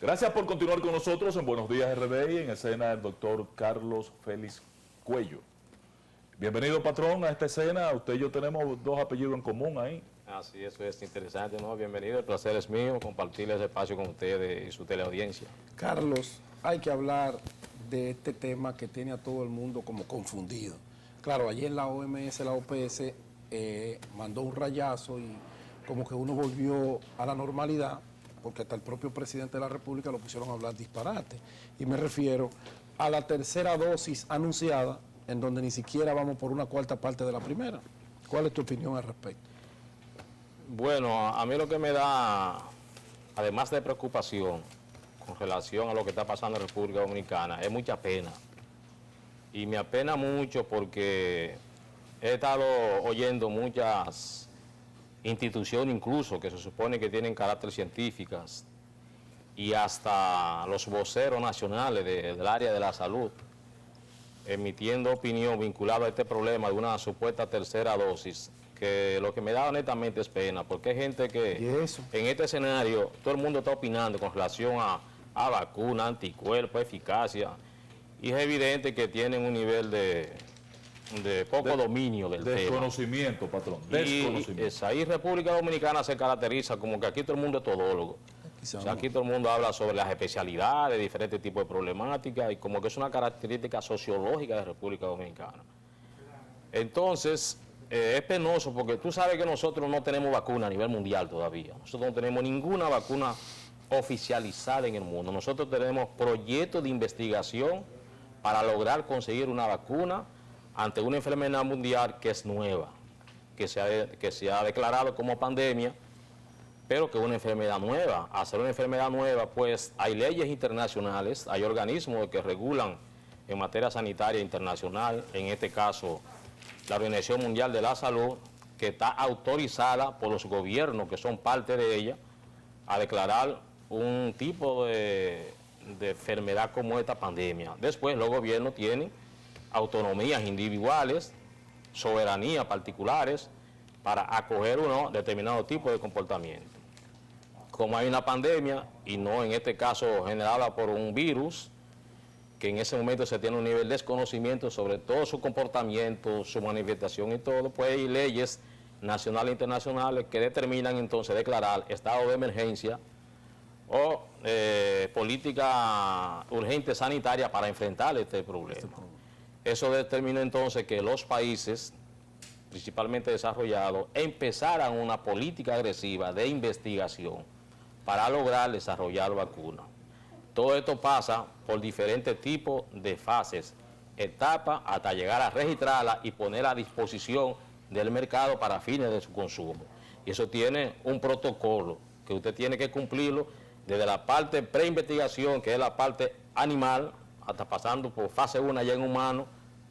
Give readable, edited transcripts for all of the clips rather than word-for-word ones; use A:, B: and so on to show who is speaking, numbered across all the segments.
A: Gracias por continuar con nosotros en Buenos Días RDI, en escena el doctor Carlos Félix Cuello. Bienvenido, patrón, a esta escena. Usted y yo tenemos dos apellidos en común ahí.
B: Así, eso es interesante, ¿no? Bienvenido, el placer es mío compartir ese espacio con ustedes y su teleaudiencia.
C: Carlos, hay que hablar de este tema que tiene a todo el mundo como confundido. Claro, ayer la OMS, la OPS, mandó un rayazo y como que uno volvió a la normalidad, porque hasta el propio presidente de la República lo pusieron a hablar disparate. Y me refiero a la tercera dosis anunciada, en donde ni siquiera vamos por una cuarta parte de la primera. ¿Cuál es tu opinión al respecto?
B: Bueno, a mí lo que me da, además de preocupación con relación a lo que está pasando en República Dominicana, es mucha pena. Y me apena mucho porque he estado oyendo muchas instituciones incluso que se supone que tienen carácter científicas y hasta los voceros nacionales del área de la salud emitiendo opinión vinculada a este problema de una supuesta tercera dosis, que lo que me da honestamente es pena, porque hay gente que en este escenario todo el mundo está opinando con relación a vacuna, anticuerpos, eficacia, y es evidente que tienen un nivel de poco dominio del
A: desconocimiento,
B: tema.
A: Patrón, desconocimiento.
B: Y República Dominicana se caracteriza como que aquí todo el mundo es todólogo. O sea, aquí todo el mundo habla sobre las especialidades, diferentes tipos de problemáticas, y como que es una característica sociológica de República Dominicana. Entonces, es penoso porque tú sabes que nosotros no tenemos vacuna a nivel mundial todavía. Nosotros no tenemos ninguna vacuna oficializada en el mundo. Nosotros tenemos proyectos de investigación para lograr conseguir una vacuna ante una enfermedad mundial que es nueva, que se ha declarado como pandemia, pero que es una enfermedad nueva. Al ser una enfermedad nueva, pues hay leyes internacionales, hay organismos que regulan en materia sanitaria internacional, en este caso la Organización Mundial de la Salud, que está autorizada por los gobiernos que son parte de ella a declarar un tipo de enfermedad como esta pandemia. Después los gobiernos tienen autonomías individuales, soberanías particulares para acoger uno determinado tipo de comportamiento. Como hay una pandemia, y no en este caso generada por un virus, que en ese momento se tiene un nivel de desconocimiento sobre todo su comportamiento, su manifestación y todo, pues hay leyes nacionales e internacionales que determinan entonces declarar estado de emergencia o política urgente sanitaria para enfrentar este problema. Eso determina entonces que los países, principalmente desarrollados, empezaran una política agresiva de investigación para lograr desarrollar vacunas. Todo esto pasa por diferentes tipos de fases, etapas, hasta llegar a registrarla y poner a disposición del mercado para fines de su consumo. Y eso tiene un protocolo que usted tiene que cumplirlo desde la parte preinvestigación, que es la parte animal, hasta pasando por fase 1 ya en humano,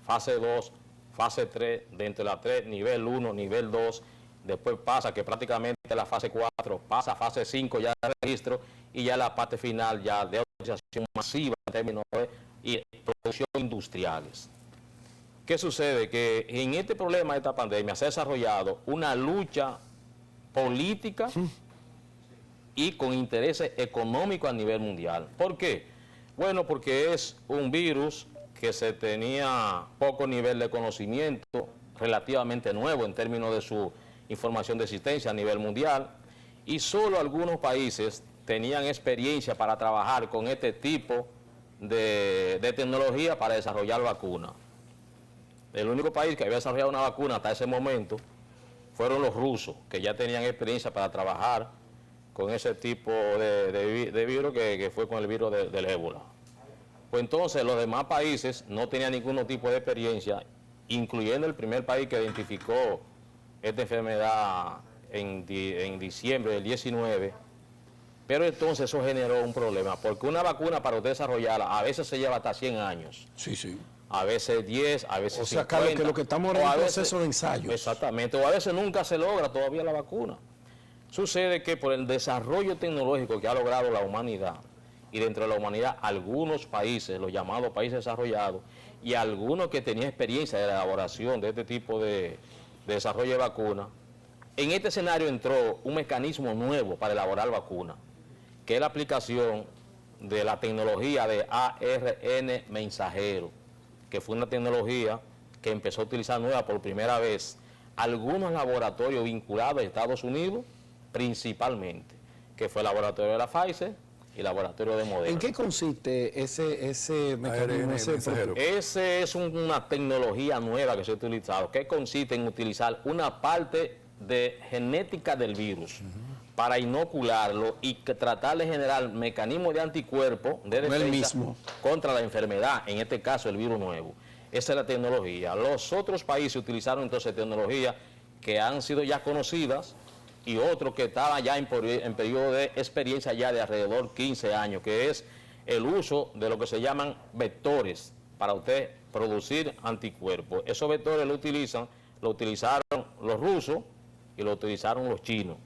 B: fase 2, fase 3, dentro de la 3, nivel 1, nivel 2, después pasa que prácticamente la fase 4, pasa a fase 5 ya de registro, y ya la parte final ya de autorización masiva en términos de producción industriales. ¿Qué sucede? Que en este problema de esta pandemia se ha desarrollado una lucha política y con intereses económicos a nivel mundial. ¿Por qué? Bueno, porque es un virus que se tenía poco nivel de conocimiento, relativamente nuevo en términos de su información de existencia a nivel mundial, y solo algunos países tenían experiencia para trabajar con este tipo de tecnología para desarrollar vacunas. El único país que había desarrollado una vacuna hasta ese momento fueron los rusos, que ya tenían experiencia para trabajar con ese tipo de virus que fue con el virus del ébola. Pues entonces los demás países no tenían ningún tipo de experiencia, incluyendo el primer país que identificó esta enfermedad en diciembre del 19, pero entonces eso generó un problema, porque una vacuna para usted desarrollarla a veces se lleva hasta 100 años.
C: Sí, sí.
B: A veces 10, a veces 50. O sea,
C: 50, Carlos, que lo que estamos en un proceso de ensayos. Exactamente,
B: o a veces nunca se logra todavía la vacuna. Sucede que por el desarrollo tecnológico que ha logrado la humanidad, y dentro de la humanidad algunos países, los llamados países desarrollados, y algunos que tenían experiencia de elaboración de este tipo de desarrollo de vacunas, en este escenario entró un mecanismo nuevo para elaborar vacunas, que es la aplicación de la tecnología de ARN mensajero, que fue una tecnología que empezó a utilizar nueva por primera vez algunos laboratorios vinculados a Estados Unidos, principalmente, que fue el laboratorio de la Pfizer y el laboratorio de Moderna.
C: ¿En qué consiste ese mecanismo?
B: Ese es una tecnología nueva que se ha utilizado, que consiste en utilizar una parte de genética del virus para inocularlo y tratar de generar mecanismos de anticuerpos de defensa contra la enfermedad, en este caso el virus nuevo. Esa es la tecnología. Los otros países utilizaron entonces tecnologías que han sido ya conocidas y otros que estaban ya en periodo de experiencia ya de alrededor de 15 años, que es el uso de lo que se llaman vectores para usted producir anticuerpos. Esos vectores lo utilizaron los rusos y lo utilizaron los chinos,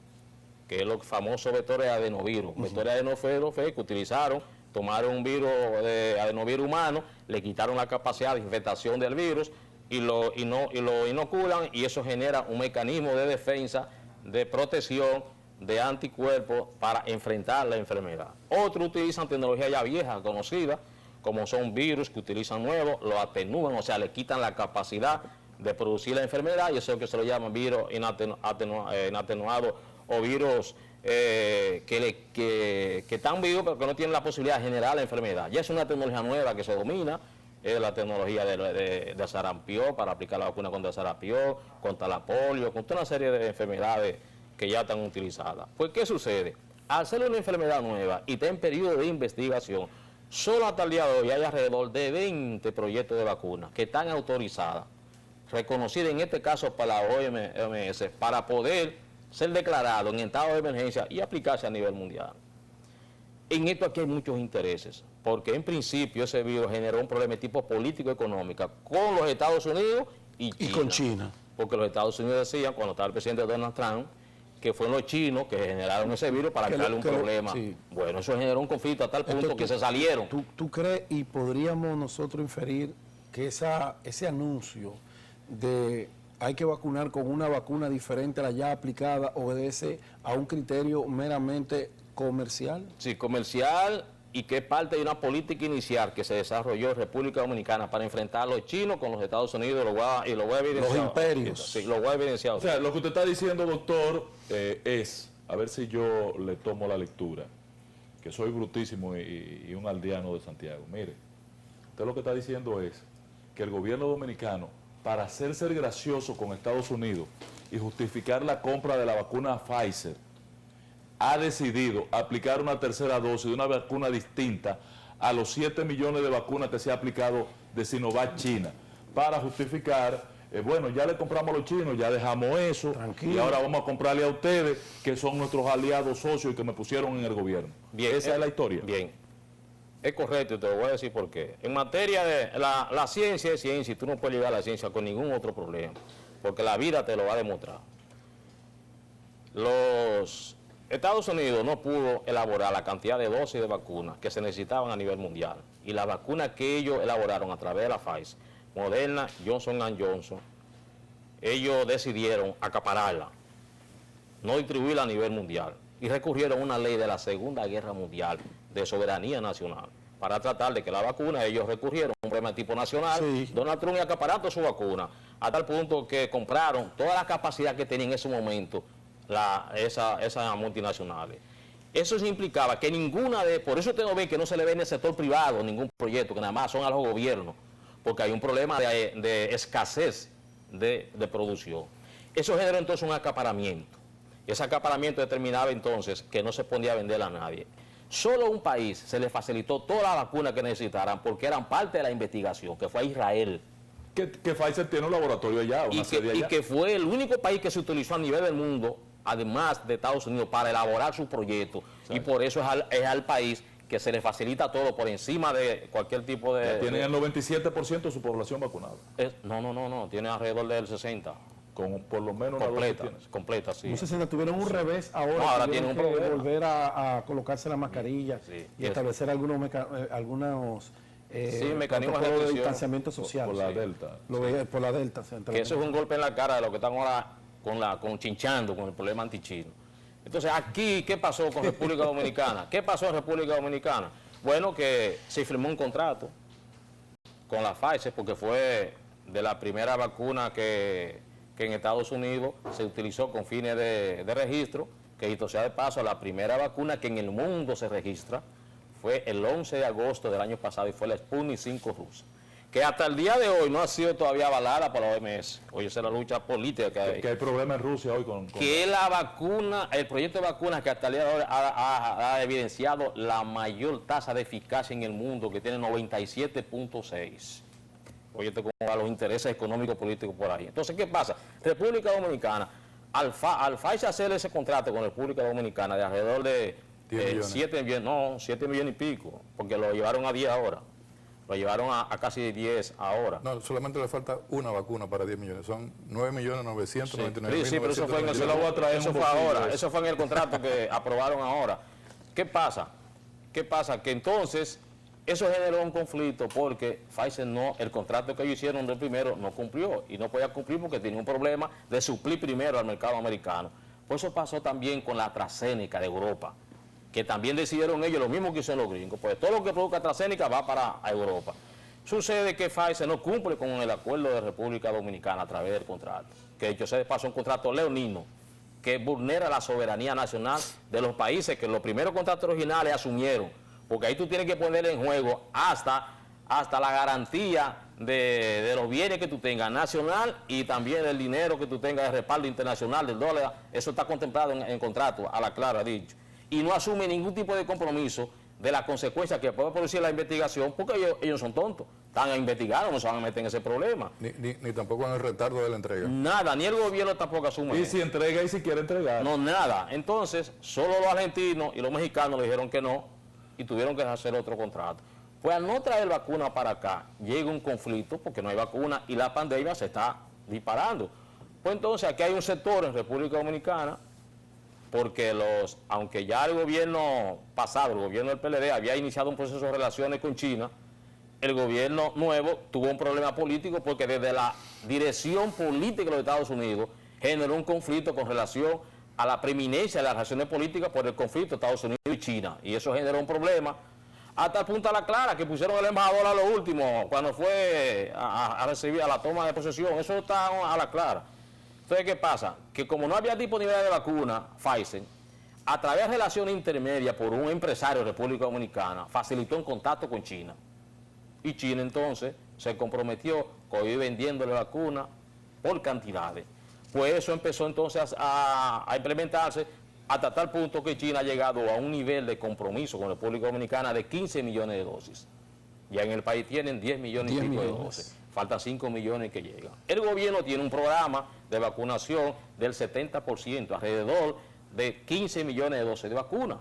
B: que es los famosos vectores de adenovirus. Vectores de adenovirus que utilizaron, tomaron un virus de adenovirus humano, le quitaron la capacidad de infectación del virus y lo inoculan, y eso genera un mecanismo de defensa, de protección, de anticuerpos para enfrentar la enfermedad. Otros utilizan tecnología ya vieja, conocida, como son virus que utilizan nuevos, lo atenúan, o sea, le quitan la capacidad de producir la enfermedad, y eso es lo que se lo llaman virus inatenuados o virus que están vivos pero que no tienen la posibilidad de generar la enfermedad. Ya es una tecnología nueva que se domina, es la tecnología de sarampión, para aplicar la vacuna contra el sarampión, contra la polio, contra una serie de enfermedades que ya están utilizadas. Pues, ¿qué sucede? Al ser una enfermedad nueva y está en periodo de investigación, solo hasta el día de hoy hay alrededor de 20 proyectos de vacunas que están autorizadas, reconocidas en este caso por la OMS, para poder ser declarado en estado de emergencia y aplicarse a nivel mundial. En esto aquí hay muchos intereses, porque en principio ese virus generó un problema de tipo político-económico con los Estados Unidos y
C: con China.
B: Porque los Estados Unidos decían, cuando estaba el presidente Donald Trump, que fueron los chinos que generaron ese virus para crearle un problema. Sí. Bueno, eso generó un conflicto a tal punto que se salieron.
C: ¿Tú crees y podríamos nosotros inferir que ese anuncio de hay que vacunar con una vacuna diferente a la ya aplicada obedece a un criterio meramente comercial?
B: Sí, comercial, y que es parte de una política inicial que se desarrolló en República Dominicana para enfrentar a los chinos con los Estados Unidos, y lo voy a evidenciar.
C: Los imperios.
B: Sí, lo voy a evidenciar.
A: O sea, lo que usted está diciendo, doctor, es, a ver si yo le tomo la lectura, que soy brutísimo y un aldeano de Santiago. Mire, usted lo que está diciendo es que el gobierno dominicano, para hacerse gracioso con Estados Unidos y justificar la compra de la vacuna Pfizer, ha decidido aplicar una tercera dosis de una vacuna distinta a los 7 millones de vacunas que se ha aplicado de Sinovac China, para justificar, bueno, ya le compramos a los chinos, ya dejamos eso, tranquilo, y ahora vamos a comprarle a ustedes, que son nuestros aliados socios y que me pusieron en el gobierno.
B: Bien,
A: esa es la historia.
B: Bien, es correcto, y te lo voy a decir por qué. En materia de la ciencia es ciencia, y tú no puedes llegar a la ciencia con ningún otro problema, porque la vida te lo va a demostrar. Los Estados Unidos no pudo elaborar la cantidad de dosis de vacunas que se necesitaban a nivel mundial, y las vacunas que ellos elaboraron a través de la Pfizer, Moderna, Johnson & Johnson, ellos decidieron acapararla, no distribuirla a nivel mundial, y recurrieron a una ley de la Segunda Guerra Mundial de soberanía nacional para tratar de que la vacuna, ellos recurrieron a un problema de tipo nacional. Sí. Donald Trump acaparando su vacuna, a tal punto que compraron toda la capacidad que tenía en ese momento esas multinacionales. Eso sí implicaba que por eso ustedes ven que no se le ve en el sector privado ningún proyecto, que nada más son a los gobiernos, porque hay un problema de escasez de producción. Eso generó entonces un acaparamiento. Ese acaparamiento determinaba entonces que no se podía vender a nadie. Solo a un país se le facilitó toda la vacuna que necesitaran porque eran parte de la investigación, que fue a Israel.
A: Que Pfizer tiene un laboratorio allá, una sede allá.
B: Y que fue el único país que se utilizó a nivel del mundo, además de Estados Unidos, para elaborar su proyecto. ¿Sabes? Y por eso es al país que se le facilita todo por encima de cualquier tipo de...
A: Ya tienen el 97% de su población vacunada.
B: No, tiene alrededor del 60%.
A: Con por lo menos
B: completa, sí.
C: No sé si tuvieron un revés ahora.
B: No, ahora tienen un problema.
C: Volver a colocarse la mascarilla, y establecer algunos
B: mecanismos
C: de distanciamiento social.
A: Por la Delta.
C: Por la Delta.
B: Que eso es un golpe en la cara de lo que están ahora chinchando con el problema antichino. Entonces, aquí, ¿qué pasó con República Dominicana? ¿Qué pasó en República Dominicana? Bueno, que se firmó un contrato con la Pfizer porque fue de la primera vacuna que en Estados Unidos se utilizó con fines de registro, que dicho sea de paso, la primera vacuna que en el mundo se registra fue el 11 de agosto del año pasado y fue la Sputnik 5 rusa, que hasta el día de hoy no ha sido todavía avalada por la OMS. Oye, esa es la lucha política que hay.
A: Que hay problema en Rusia hoy con
B: Que es la vacuna, el proyecto de vacunas que hasta el día de hoy ha evidenciado la mayor tasa de eficacia en el mundo, que tiene 97.6. Oye, cómo van los intereses económicos políticos por ahí. Entonces, ¿qué pasa? República Dominicana, al Pfizer hacer ese contrato con República Dominicana de alrededor de 7 millones y pico, porque lo llevaron a 10 ahora. Lo llevaron a casi 10 ahora.
D: No, solamente le falta una vacuna para 10 millones. Son 9.999.000.
B: Sí, pero eso fue eso fue en el contrato que aprobaron ahora. ¿Qué pasa? Que entonces eso generó un conflicto porque Pfizer el contrato que ellos hicieron del primero no cumplió y no podía cumplir porque tenía un problema de suplir primero al mercado americano. Por eso pasó también con la AstraZeneca de Europa, que también decidieron ellos lo mismo que hicieron los gringos, pues todo lo que produzca AstraZeneca va para Europa. Sucede que Pfizer no cumple con el acuerdo de República Dominicana a través del contrato, que dicho sea de paso un contrato leonino, que vulnera la soberanía nacional de los países que los primeros contratos originales asumieron, porque ahí tú tienes que poner en juego hasta la garantía de los bienes que tú tengas nacional y también el dinero que tú tengas de respaldo internacional del dólar. Eso está contemplado en el contrato, a la clara dicho. Y no asume ningún tipo de compromiso de las consecuencias que puede producir la investigación, porque ellos son tontos, están a investigar, no se van a meter en ese problema.
D: Ni tampoco en el retardo de la entrega.
B: Nada, ni el gobierno tampoco asume.
A: Y si entrega y si quiere entregar.
B: No, nada. Entonces, solo los argentinos y los mexicanos le dijeron que no y tuvieron que hacer otro contrato. Pues al no traer vacuna para acá, llega un conflicto porque no hay vacuna y la pandemia se está disparando. Pues entonces aquí hay un sector en República Dominicana, porque aunque ya el gobierno pasado, el gobierno del PLD, había iniciado un proceso de relaciones con China, el gobierno nuevo tuvo un problema político porque desde la dirección política de los Estados Unidos generó un conflicto con relación a la preeminencia de las relaciones políticas por el conflicto de Estados Unidos y China. Y eso generó un problema hasta el punto a la clara que pusieron al embajador a lo último, cuando fue a recibir a la toma de posesión. Eso está a la clara. Entonces, ¿qué pasa? Que como no había disponibilidad de vacuna, Pfizer, a través de relaciones intermedias por un empresario de República Dominicana, facilitó un contacto con China. Y China entonces se comprometió con ir vendiéndole vacuna por cantidades. Pues eso empezó entonces a implementarse hasta tal punto que China ha llegado a un nivel de compromiso con la República Dominicana de 15 millones de dosis. Ya en el país tienen 10 millones y pico de dosis. Faltan 5 millones que llegan. El gobierno tiene un programa de vacunación del 70%, alrededor de 15 millones de dosis de vacuna.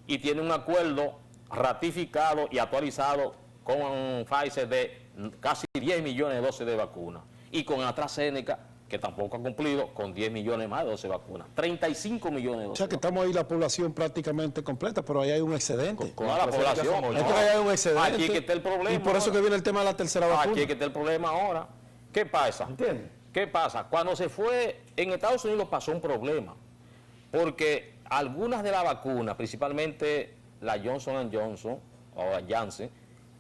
B: Y tiene un acuerdo ratificado y actualizado con Pfizer de casi 10 millones de dosis de vacuna. Y con AstraZeneca, que tampoco ha cumplido, con 10 millones más de dosis de vacuna. 35 millones de dosis.
C: O sea que estamos ahí la población prácticamente completa, pero ahí hay un excedente.
B: Con la población.
C: Es que ahí hay un excedente.
B: Aquí es que está el problema.
C: Y por eso que viene el tema de la tercera vacuna.
B: Aquí es que está el problema ahora. ¿Qué pasa?
C: ¿Entiendes?
B: ¿Qué pasa? Cuando se fue, en Estados Unidos pasó un problema, porque algunas de las vacunas, principalmente la Johnson & Johnson, o la Janssen,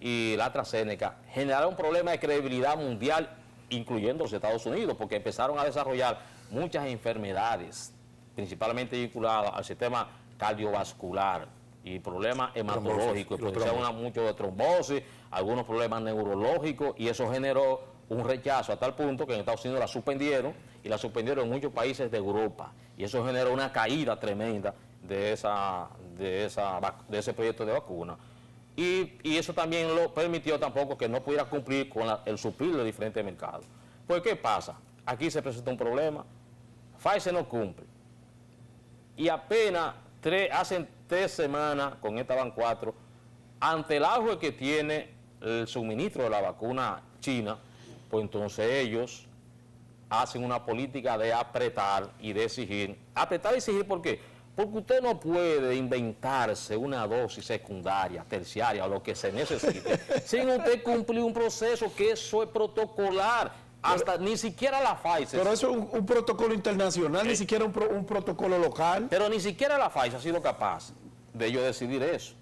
B: y la AstraZeneca, generaron un problema de credibilidad mundial, incluyendo los Estados Unidos, porque empezaron a desarrollar muchas enfermedades, principalmente vinculadas al sistema cardiovascular y problemas hematológicos, mucho de trombosis, algunos problemas neurológicos, y eso generó un rechazo a tal punto que en Estados Unidos la suspendieron, y la suspendieron en muchos países de Europa, y eso generó una caída tremenda de ese proyecto de vacuna. Y eso también lo permitió tampoco que no pudiera cumplir con el suplir de diferentes mercados. Pues, ¿qué pasa? Aquí se presenta un problema, Pfizer no cumple, y apenas hace 3 semanas, con esta van 4, ante el auge que tiene el suministro de la vacuna china, pues entonces ellos hacen una política de apretar y de exigir. Apretar y exigir, ¿por qué? Porque usted no puede inventarse una dosis secundaria, terciaria o lo que se necesite sin usted cumplir un proceso que eso es protocolar. Ni siquiera la Pfizer.
C: Pero eso es un protocolo internacional, ni siquiera un protocolo local.
B: Pero ni siquiera la Pfizer ha sido capaz de ellos decidir eso.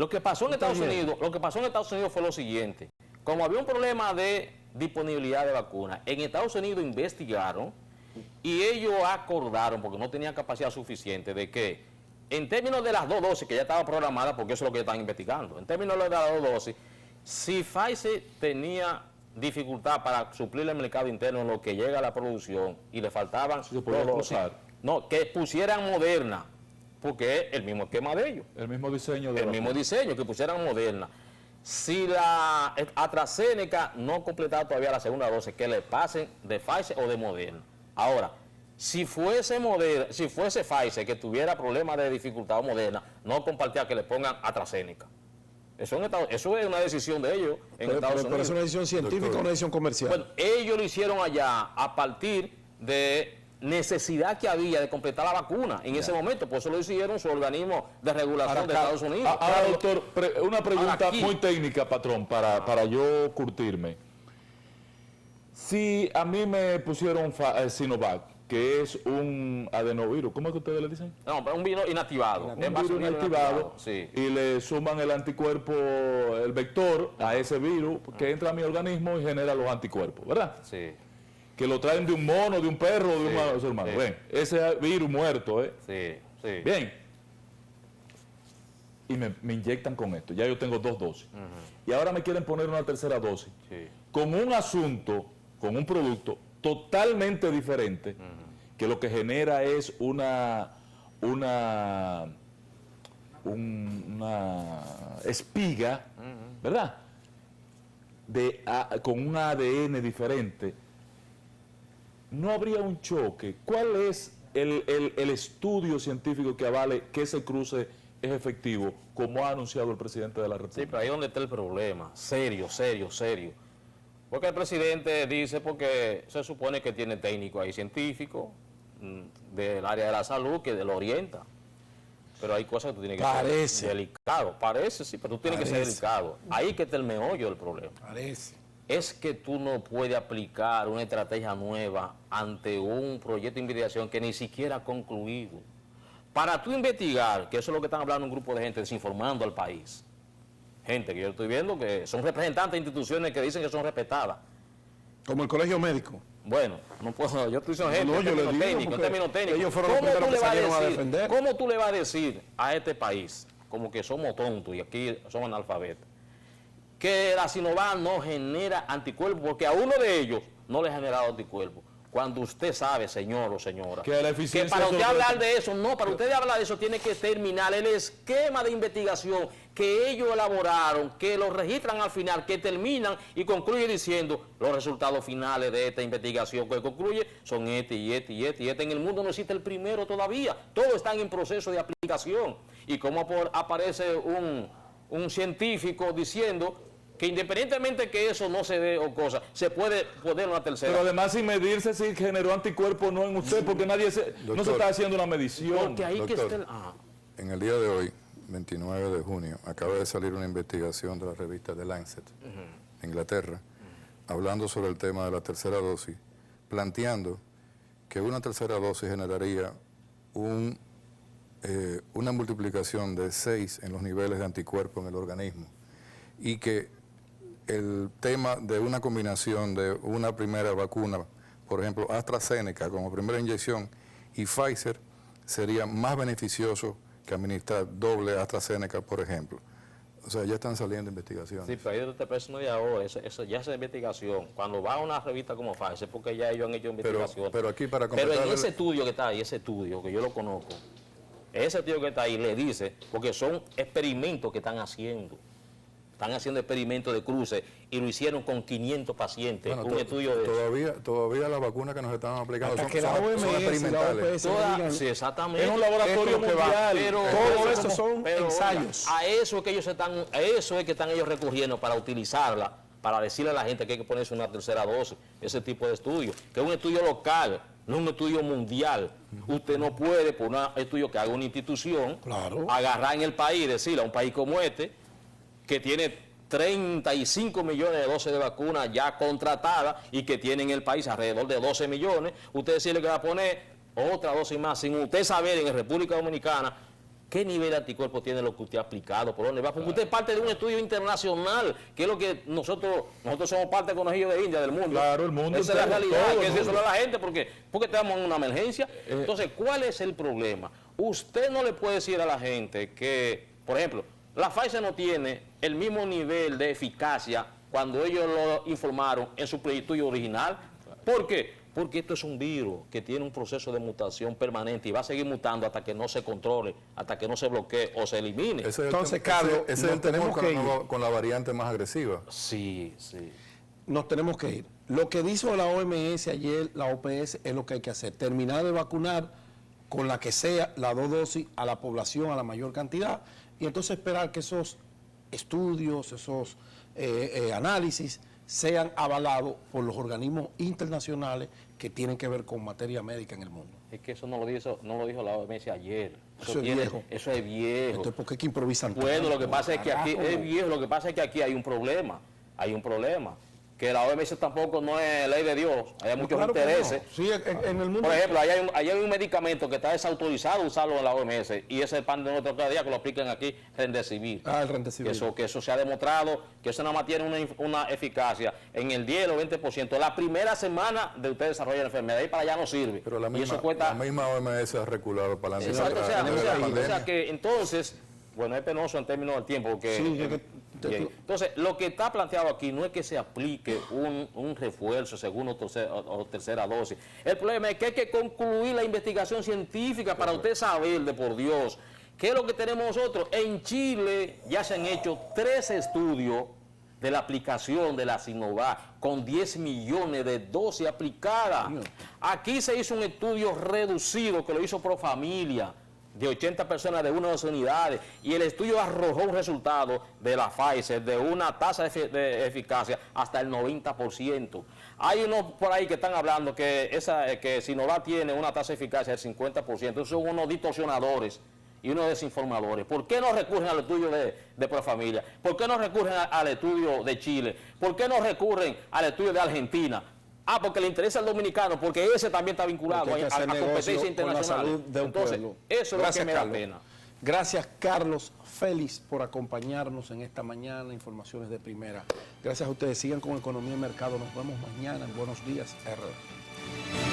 B: Lo que pasó en Estados Unidos fue lo siguiente. Como había un problema de disponibilidad de vacunas, en Estados Unidos investigaron y ellos acordaron, porque no tenían capacidad suficiente, de que en términos de las 2 dosis que ya estaban programadas, porque eso es lo que están investigando, en términos de las 2 dosis, si Pfizer tenía dificultad para suplir el mercado interno en lo que llega a la producción y le faltaban
A: se podía
B: 2 dosis,
A: cruzar.
B: que pusieran Moderna, porque es el mismo esquema de ellos.
A: El mismo diseño de
B: El mismo diseño, que pusieran Moderna. Si la AstraZeneca no completaba todavía la segunda dosis, que le pasen de Pfizer o de Moderna. Ahora, si fuese Pfizer que tuviera problemas de dificultad o Moderna, no compartía que le pongan AstraZeneca. Eso es una decisión de ellos en Estados Unidos.
C: Pero es una decisión científica o una decisión comercial.
B: Bueno, ellos lo hicieron allá a partir de necesidad que había de completar la vacuna en ese momento, por eso lo hicieron su organismo de regulación de Estados Unidos.
A: Ahora, doctor, una pregunta muy técnica, patrón, para yo curtirme. Si a mí me pusieron Sinovac, que es un adenovirus, ¿cómo es que ustedes le dicen?
B: No, pero un virus inactivado.
A: Un virus inactivado,
B: sí.
A: Y le suman el anticuerpo, el vector, a ese virus que entra a mi organismo y genera los anticuerpos, ¿verdad?
B: Sí.
A: Que lo traen de un mono, de un perro, de un ser humano.
B: Sí.
A: Bien, ese virus muerto,
B: Sí, sí.
A: Bien. Y me inyectan con esto. Ya yo tengo 2 dosis. Y ahora me quieren poner una tercera dosis.
B: Sí.
A: Con un asunto, con un producto totalmente diferente, que lo que genera es una espiga, ¿verdad? Con un ADN diferente. ¿No habría un choque? ¿Cuál es el estudio científico que avale que ese cruce es efectivo, como ha anunciado el presidente de la República?
B: Sí, pero ahí es donde está el problema, serio. Porque el presidente dice, porque se supone que tiene técnico ahí científico del área de la salud que lo orienta. Pero hay cosas que tú tienes que ser delicado. Parece, sí, pero tú tienes que ser delicado. Ahí que está el meollo del problema. Es que tú no puedes aplicar una estrategia nueva ante un proyecto de investigación que ni siquiera ha concluido. Para tú investigar, que eso es lo que están hablando un grupo de gente desinformando al país, gente que yo estoy viendo que son representantes de instituciones que dicen que son respetadas.
C: Como el colegio médico.
B: Bueno, no puedo, yo estoy diciendo gente, en términos técnicos.
C: Ellos fueron los primeros que salieron a defender.
B: ¿Cómo tú le vas a decir a este país, como que somos tontos y aquí somos analfabetos, que la Sinovac no genera anticuerpos, porque a uno de ellos no le ha generado anticuerpos? Cuando usted sabe, señor o señora,
A: que
B: para usted hablar de eso, para usted hablar de eso tiene que terminar el esquema de investigación que ellos elaboraron, que lo registran al final, que terminan y concluye diciendo los resultados finales de esta investigación, que concluye son y este. En el mundo no existe el primero todavía, todos están en proceso de aplicación. Y como aparece un científico diciendo que independientemente que eso no se dé o cosa, se puede poner una tercera.
A: Pero además sin medirse si generó anticuerpos no en usted, porque nadie no se está haciendo una medición.
B: Porque ahí
D: Doctor,
B: que está
D: en el día de hoy, 29 de junio, acaba de salir una investigación de la revista The Lancet, de Inglaterra, hablando sobre el tema de la tercera dosis, planteando que una tercera dosis generaría una multiplicación de 6 en los niveles de anticuerpos en el organismo, y que el tema de una combinación de una primera vacuna, por ejemplo AstraZeneca como primera inyección y Pfizer, sería más beneficioso que administrar doble AstraZeneca, por ejemplo. O sea, ya están saliendo investigaciones.
B: Sí, pero ahí te parece no de ahora, eso ya es investigación. Cuando va a una revista como Pfizer, porque ya ellos han hecho investigación.
D: Pero aquí para
B: completar... Pero en ese estudio que está ahí, ese estudio que yo lo conozco, ese estudio que está ahí le dice, porque son experimentos que están haciendo. Están haciendo experimentos de cruce y lo hicieron con 500 pacientes.
D: Bueno,
B: un estudio de
D: todavía las vacunas que nos están aplicando
C: son experimentales.
B: Sí, exactamente.
A: Es un laboratorio mundial.
B: Pero
C: todo eso son ensayos.
B: A eso es que están ellos recurriendo para utilizarla, para decirle a la gente que hay que ponerse una tercera dosis, ese tipo de estudio, que es un estudio local, no un estudio mundial. Usted no puede, por un estudio que haga una institución, agarrar en el país y decirle a un país como este, que tiene 35 millones de dosis de vacunas ya contratadas y que tiene en el país alrededor de 12 millones, usted decirle que va a poner otra dosis más sin usted saber en la República Dominicana ¿Qué nivel de anticuerpos tiene lo que usted ha aplicado? ¿Por dónde va? Porque usted es parte de un estudio internacional, que es lo que nosotros somos parte del conejillo de India del mundo.
A: Claro, el mundo
B: Esa es la
A: entero,
B: realidad,
A: todo
B: hay que
A: el
B: decírselo
A: mundo.
B: a la gente, porque estamos en una emergencia. Entonces, ¿cuál es el problema? Usted no le puede decir a la gente que, por ejemplo, la Pfizer no tiene el mismo nivel de eficacia cuando ellos lo informaron en su estudio original. ¿Por qué? Porque esto es un virus que tiene un proceso de mutación permanente y va a seguir mutando hasta que no se controle, hasta que no se bloquee o se elimine.
D: Ese es el
C: Entonces,
D: tem-
C: Carlos,
D: ese es
C: nos
D: el temor
C: tenemos
D: con
C: que
D: la
C: ir.
D: con la variante más agresiva.
B: Sí, sí.
C: Nos tenemos que ir. Lo que dijo la OMS ayer, la OPS, es lo que hay que hacer. Terminar de vacunar con la que sea, las 2 dosis a la población, a la mayor cantidad, y entonces esperar que esos estudios, esos análisis sean avalados por los organismos internacionales que tienen que ver con materia médica en el mundo.
B: Es que eso no lo dijo la OMS ayer.
C: Eso es viejo.
B: Eso es viejo.
C: Entonces, ¿por qué que improvisan tanto?
B: Bueno, lo que pasa es que aquí
C: Carajo.
B: es viejo, lo que pasa es que aquí hay un problema. Que la OMS tampoco no es ley de Dios, hay muchos
C: Claro que
B: intereses.
C: no. Sí, en el mundo.
B: Por ejemplo, hay un medicamento que está desautorizado usarlo en la OMS y ese pan de nuestro cada día que lo aplican aquí, Remdesivir.
C: El Remdesivir.
B: Que eso se ha demostrado, que eso nada más tiene una eficacia en el 10 o 20%. La primera semana de usted desarrollar la enfermedad, y para allá no sirve.
D: Pero la
B: y
D: misma,
B: eso cuesta...
D: la misma OMS ha reculado para adelante.
B: Exacto,
D: La
B: o sea que entonces, bueno, es penoso en términos del tiempo, porque...
C: Sí, es que
B: bien. Entonces, lo que está planteado aquí no es que se aplique un refuerzo, segunda o tercera dosis. El problema es que hay que concluir la investigación científica para usted saber, de por Dios, qué es lo que tenemos nosotros. En Chile ya se han hecho 3 estudios de la aplicación de la Sinovac con 10 millones de dosis aplicadas. Aquí se hizo un estudio reducido que lo hizo Profamilia, de 80 personas de una de las unidades, y el estudio arrojó un resultado de la Pfizer de una tasa de eficacia hasta el 90%. Hay unos por ahí que están hablando que Sinovac tiene una tasa de eficacia del 50%. Esos son unos distorsionadores y unos desinformadores. ¿Por qué no recurren al estudio de Profamilia? ¿Por qué no recurren al estudio de Chile? ¿Por qué no recurren al estudio de Argentina? Porque le interesa al dominicano, porque ese también está vinculado a competencia internacional. Entonces, eso es lo que me da pena.
C: Gracias, Carlos Félix, por acompañarnos en esta mañana, Informaciones de Primera. Gracias a ustedes. Sigan con Economía y Mercado. Nos vemos mañana en Buenos Días, RD.